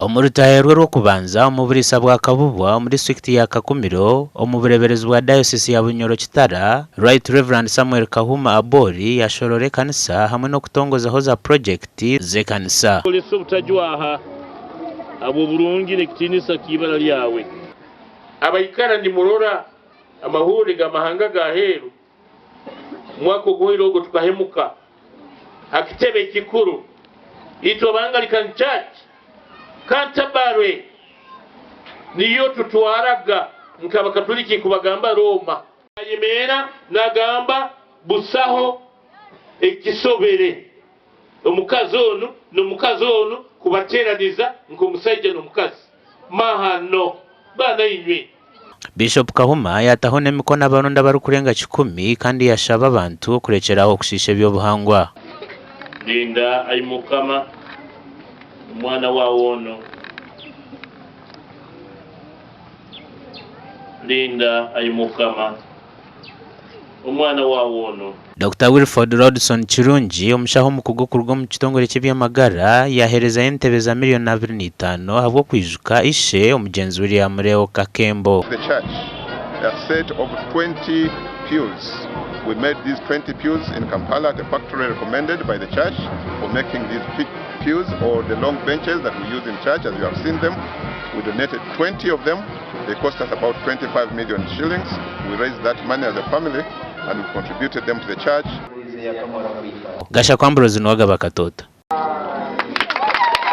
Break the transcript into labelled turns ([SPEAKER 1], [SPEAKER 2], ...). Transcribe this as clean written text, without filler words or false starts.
[SPEAKER 1] Omurutaherwe rwo kubanza omuburisa bwa Kabubwa muri district ya Kakumiro omubureberezi bwa diocese ya Bunyoro Kitara Right Reverend Samuel Kahuma Abori yashorore kanisa hamwe no kutongoza hoza project ze kanisa
[SPEAKER 2] Polisi butajwaha abo burungi nekitinisa kibara lyawe abayikara ndi murora amahuri gamahanga gaheru mwako guhirogo tukahemuka akitebe kikuru itobanga likanchach Kantabarwe niyo tutwaraga nkaba katoliki kubagamba Roma ayemera nagamba busaho ekisobere omukazonu nomukazonu kubateraniza nkomusajja nomukazi mahano bana inywe.
[SPEAKER 1] Biishopu Kahuma yatahone mikono abaronda bari kurenga 10 kandi yashaba abantu kurekeraho kushisha byobuhangwa
[SPEAKER 2] Linda ayimukama mwana wa wono Linda ayimukama umwana wa wono.
[SPEAKER 1] Dr. Wilford Rodson Chirungi omushaho mukugokurwa mu kitongore cy'byamagara yahereza entebe za $2.5 habwo kwijuka ishe omugenzi William Leo Kakembo.
[SPEAKER 3] The church a set of 20 pews. We made these 20 pews in Kampala at a factory recommended by the church for making these pews or the long benches that we use in church as you have seen them. We donated 20 of them. They cost us about 25 million shillings. We raised that money as a family and we contributed them to the church.
[SPEAKER 1] Gasha kwambrozi nwaga bakatota.